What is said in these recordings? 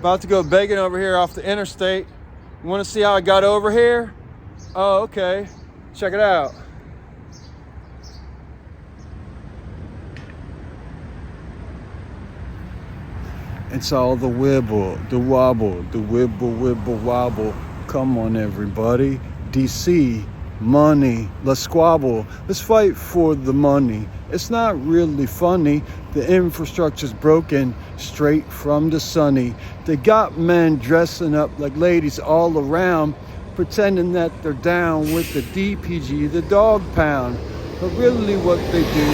About to go begging over here off the interstate. You want to see how I got over here? Oh, okay. Check it out. It's all the wibble, the wobble, the wibble, wibble, wobble. Come on, everybody. DC, money. Let's squabble. Let's fight for the money. It's not really funny. The infrastructure's broken straight from the sunny. They got men dressing up like ladies all around, pretending that they're down with the DPG, the dog pound. But really what they do,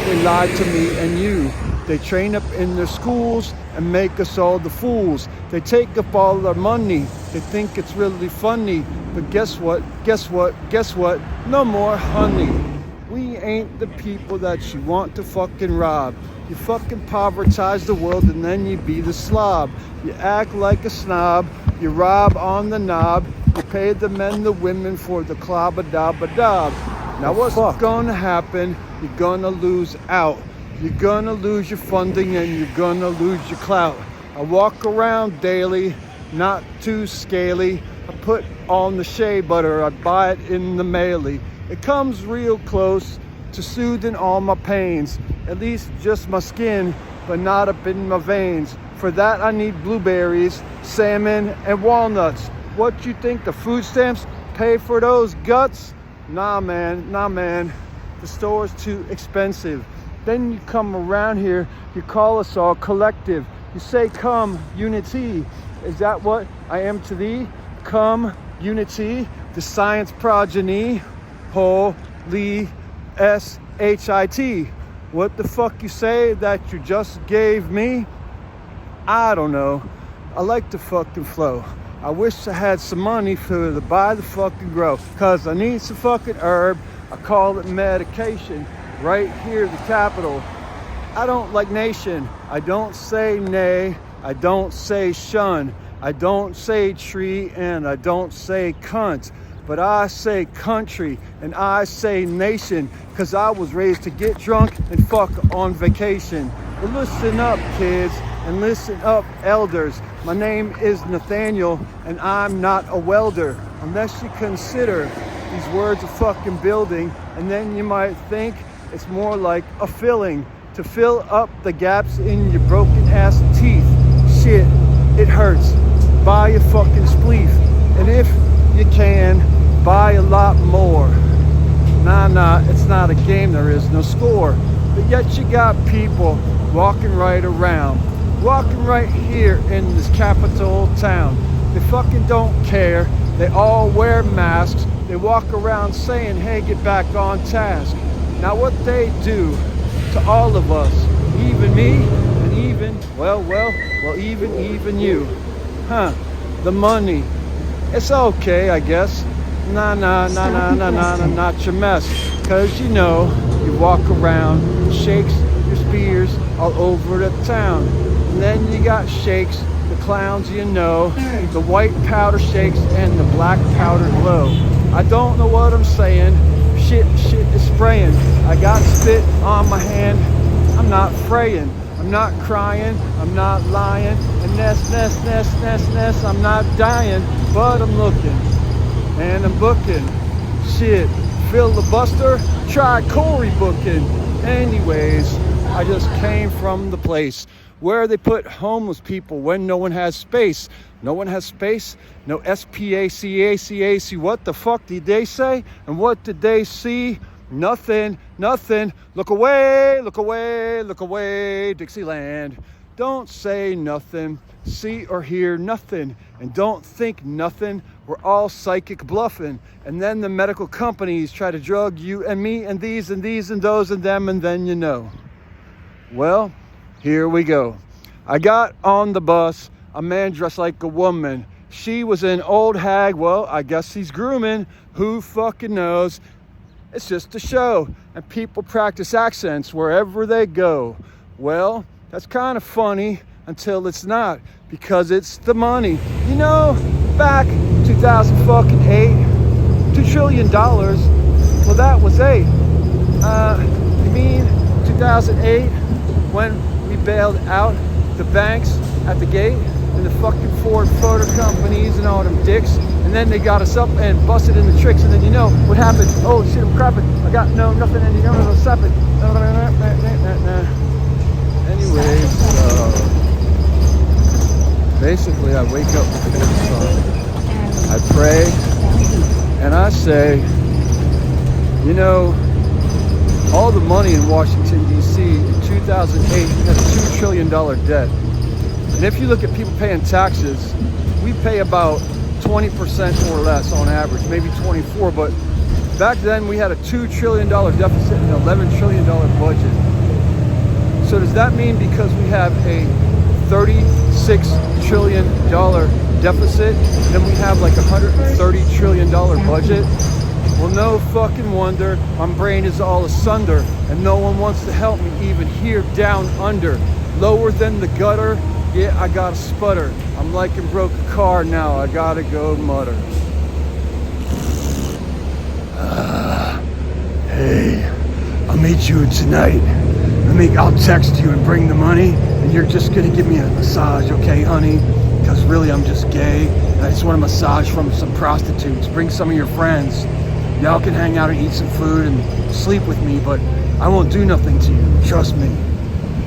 they lie to me and you. They train up in their schools and make us all the fools. They take up all our money. They think it's really funny. But guess what? Guess what? Guess what? No more honey. We ain't the people that you want to fucking rob. You fucking povertize the world and then you be the slob. You act like a snob. You rob on the knob. You pay the men, the women for the clobber-dobber-dob. Now what's gonna happen? You're gonna lose out. You're gonna lose your funding and you're gonna lose your clout. I walk around daily, not too scaly. I put on the shea butter, I buy it in the mailie. It comes real close to soothing all my pains. At least just my skin, but not up in my veins. For that I need blueberries, salmon, and walnuts. What you think the food stamps pay for those guts? Nah man, the store's too expensive. Then you come around here, you call us all collective. You say come, unity. Is that what I am to thee? Come, unity, the science progeny. Holy S-H-I-T. What the fuck you say that you just gave me? I don't know. I like to fucking flow. I wish I had some money for to buy the fucking grow. Cause I need some fucking herb. I call it medication. Right here, the capital. I don't like nation. I don't say nay. I don't say shun. I don't say tree and I don't say cunt. But I say country and I say nation. Cause I was raised to get drunk and fuck on vacation. But listen up, kids, and listen up, elders. My name is Nathaniel and I'm not a welder. Unless you consider these words of fucking building, and then you might think it's more like a filling to fill up the gaps in your broken ass teeth. Shit, it hurts. Buy a fucking spleef. And if you can, buy a lot more. Nah, it's not a game, there is no score. But yet you got people walking right around. Walking right here in this capital town. They fucking don't care. They all wear masks. They walk around saying, hey, get back on task. Now what they do to all of us, even me, and even, even you. The money. It's okay, I guess. Nah, not your mess. Cause you know, you walk around, shakes your spears all over the town. And then you got shakes, the clowns you know, the white powder shakes and the black powder glow. I don't know what I'm saying. Shit is spraying. I got spit on my hand. I'm not fraying. I'm not crying. I'm not lying. And nest. I'm not dying, but I'm looking and I'm booking. Shit, filibuster. Try Corey booking. Anyways, I just came from the place where they put homeless people when no one has space. No one has space? No S-P-A-C-A-C-A-C. What the fuck did they say? And what did they see? Nothing. Look away, Dixieland. Don't say nothing. See or hear nothing. And don't think nothing. We're all psychic bluffing. And then the medical companies try to drug you and me and these and those and them, and then you know. Well, here we go. I got on the bus, a man dressed like a woman. She was an old hag. Well, I guess he's grooming. Who fucking knows? It's just a show. And people practice accents wherever they go. Well, that's kind of funny until it's not, because it's the money. You know, back 2008, $2 trillion. Well, that was eight. You mean 2008 when we bailed out the banks at the gate? and the fucking Ford Motor Companies and all them dicks. And then they got us up and busted in the tricks. And then you know what happened? Oh shit, I'm crapping. I got nothing, and you know what's happening. Anyways, basically I wake up with the sun. I pray, and I say, you know, all the money in Washington, D.C. in 2008 had a $2 trillion debt. And if you look at people paying taxes, we pay about 20% or less on average, maybe 24, but back then we had a $2 trillion deficit and an $11 trillion budget. So does that mean because we have a $36 trillion deficit, then we have like a $130 trillion budget? Well, no fucking wonder. My brain is all asunder, and no one wants to help me even here down under. Lower than the gutter, yeah, I got a sputter. I'm like a broke car now, I gotta go mutter. Hey, I'll meet you tonight. I'll text you and bring the money, and you're just gonna give me a massage, okay, honey? Because really, I'm just gay, and I just want a massage from some prostitutes. Bring some of your friends. Y'all can hang out and eat some food and sleep with me, but I won't do nothing to you, trust me.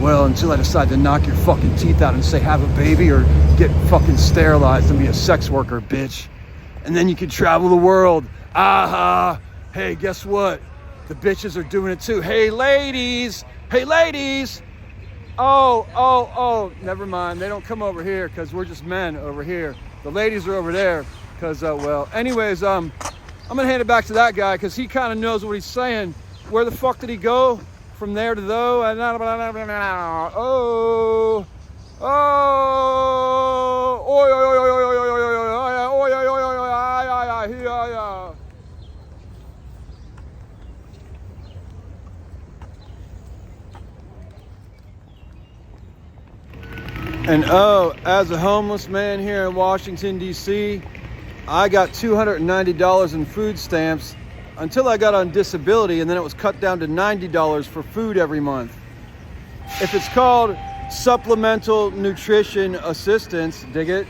Well, until I decide to knock your fucking teeth out and say have a baby or get fucking sterilized and be a sex worker, bitch. And then you can travel the world. Aha! Hey, guess what? The bitches are doing it too. Hey, ladies! Hey, ladies! Oh, never mind. They don't come over here because we're just men over here. The ladies are over there because, well, anyways, I'm going to hand it back to that guy because he kind of knows what he's saying. Where the fuck did he go? From there to though? And as a homeless man here in Washington, D.C., I got $290 in food stamps until I got on disability, and then it was cut down to $90 for food every month. If it's called supplemental nutrition assistance, dig it?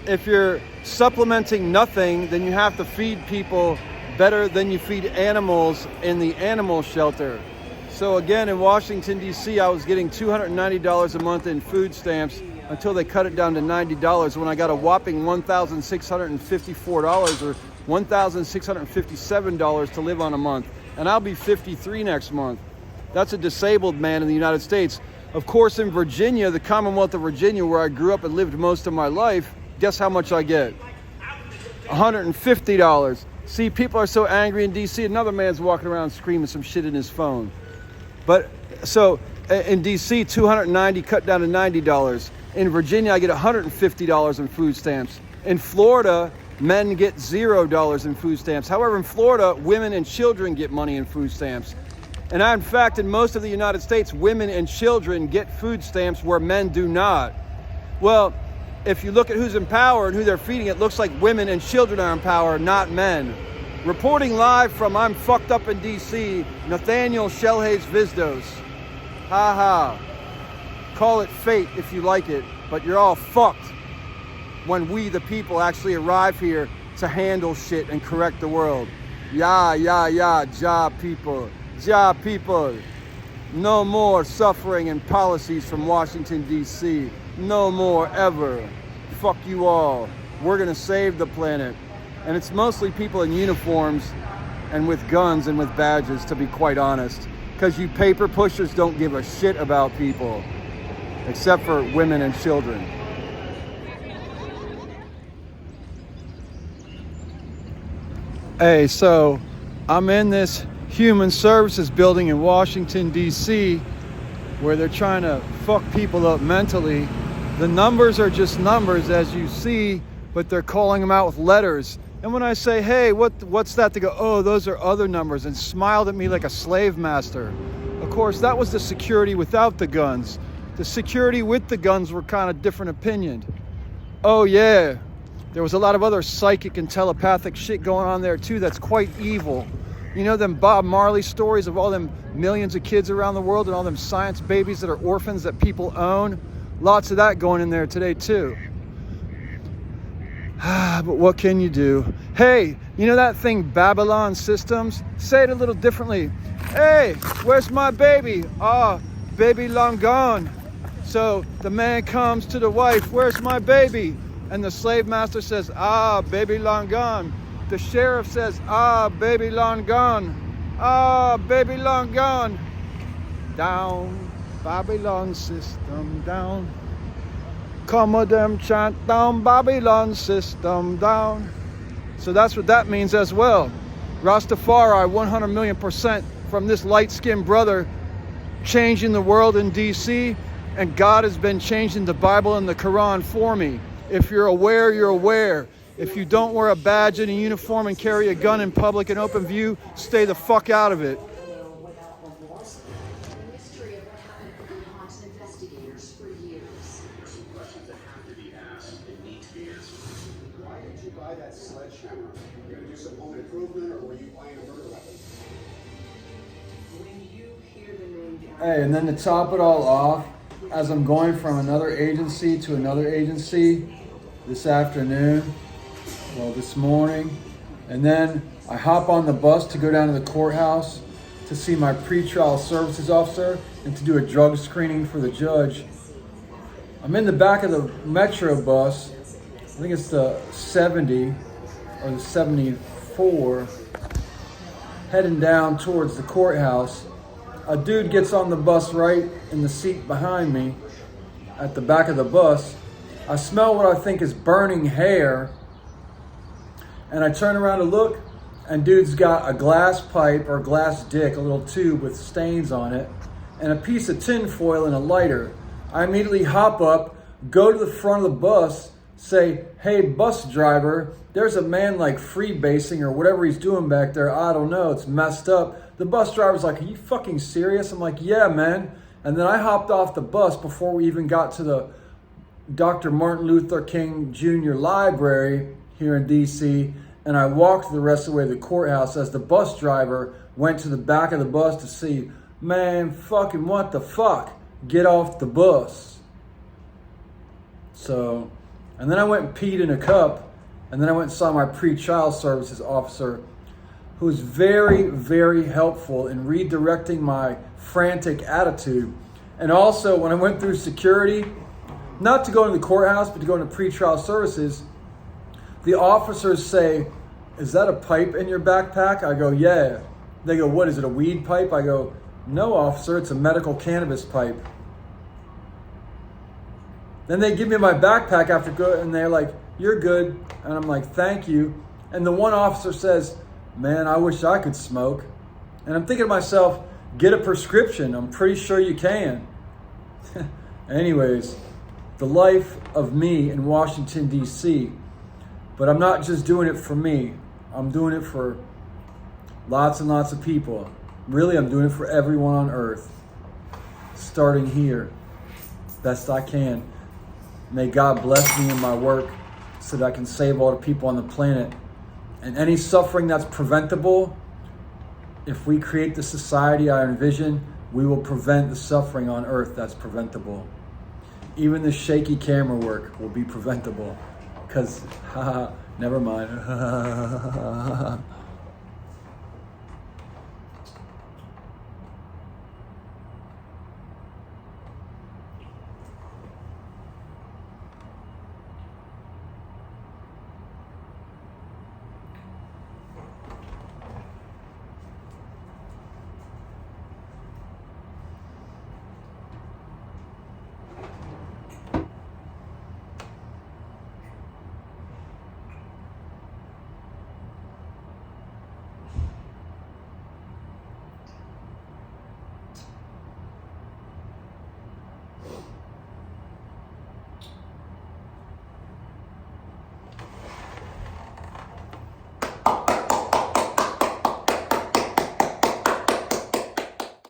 If you're supplementing nothing, then you have to feed people better than you feed animals in the animal shelter. So again, in Washington, D.C., I was getting $290 a month in food stamps until they cut it down to $90 when I got a whopping $1,654 or $1,657 to live on a month. And I'll be 53 next month. That's a disabled man in the United States. Of course, in Virginia, the Commonwealth of Virginia, where I grew up and lived most of my life, guess how much I get? $150. See, people are so angry in D.C., another man's walking around screaming some shit in his phone. But so in D.C., $290 cut down to $90. In Virginia, I get $150 in food stamps. In Florida, men get $0 in food stamps. However, in Florida, women and children get money in food stamps. And in fact, in most of the United States, women and children get food stamps where men do not. Well, if you look at who's in power and who they're feeding, it looks like women and children are in power, not men. Reporting live from I'm fucked up in D.C., Nathaniel Shellhays Vizdos. Ha ha. Call it fate if you like it, but you're all fucked when we, the people, actually arrive here to handle shit and correct the world. Ja, people. Ja, people. No more suffering and policies from Washington, D.C. No more ever. Fuck you all. We're gonna save the planet. And it's mostly people in uniforms and with guns and with badges, to be quite honest. Because you paper pushers don't give a shit about people. Except for women and children. Hey, so I'm in this human services building in Washington, D.C., where they're trying to fuck people up mentally. The numbers are just numbers, as you see, but they're calling them out with letters. And when I say, hey, what's that? They go, oh, those are other numbers, and smiled at me like a slave master. Of course, that was the security without the guns. The security with the guns were kind of different opinioned. Oh yeah, there was a lot of other psychic and telepathic shit going on there too that's quite evil. You know them Bob Marley stories of all them millions of kids around the world and all them science babies that are orphans that people own? Lots of that going in there today too. But what can you do? Hey, you know that thing, Babylon Systems? Say it a little differently. Hey, where's my baby? Ah, baby long gone. So the man comes to the wife, where's my baby? And the slave master says, ah, baby long gone. The sheriff says, ah, baby long gone. Ah, baby long gone. Down, Babylon system, down. Come with them chant down, Babylon system, down. So that's what that means as well. Rastafari, 100 million% from this light-skinned brother changing the world in DC, and God has been changing the Bible and the Quran for me. If you're aware, you're aware. If you don't wear a badge and a uniform and carry a gun in public and open view, stay the fuck out of it. Buy that sledgehammer? You're going to do some home improvement, or were you buying a murder weapon? When you hear the name down. Hey, and then to top it all off, as I'm going from another agency to another agency this afternoon, well, this morning, and then I hop on the bus to go down to the courthouse to see my pretrial services officer and to do a drug screening for the judge. I'm in the back of the Metro bus. I think it's the 70 or the 74, heading down towards the courthouse. A dude gets on the bus right in the seat behind me at the back of the bus. I smell what I think is burning hair, and I turn around to look, and dude's got a glass pipe or glass dick, a little tube with stains on it, and a piece of tin foil and a lighter. I immediately hop up, go to the front of the bus, say, hey, bus driver, there's a man like freebasing or whatever he's doing back there. I don't know, it's messed up. The bus driver's like, are you fucking serious? I'm like, yeah, man. And then I hopped off the bus before we even got to the Dr. Martin Luther King Jr. Library here in DC, and I walked the rest of the way to the courthouse as the bus driver went to the back of the bus to see, man, fucking what the fuck? Get off the bus. So, and then I went and peed in a cup, and then I went and saw my pre-trial services officer, who was very, very helpful in redirecting my frantic attitude. And also, when I went through security, not to go into the courthouse, but to go into pre-trial services, the officers say, is that a pipe in your backpack? I go, yeah. They go, what, is it a weed pipe? I go, no, officer, it's a medical cannabis pipe. Then they give me my backpack after go, and they're like, you're good. And I'm like, thank you. And the one officer says, man, I wish I could smoke. And I'm thinking to myself, get a prescription. I'm pretty sure you can. Anyways, the life of me in Washington, D.C. But I'm not just doing it for me. I'm doing it for lots and lots of people. Really, I'm doing it for everyone on earth. Starting here, best I can. May God bless me in my work so that I can save all the people on the planet. And any suffering that's preventable, if we create the society I envision, we will prevent the suffering on earth that's preventable. Even the shaky camera work will be preventable. Because, never mind.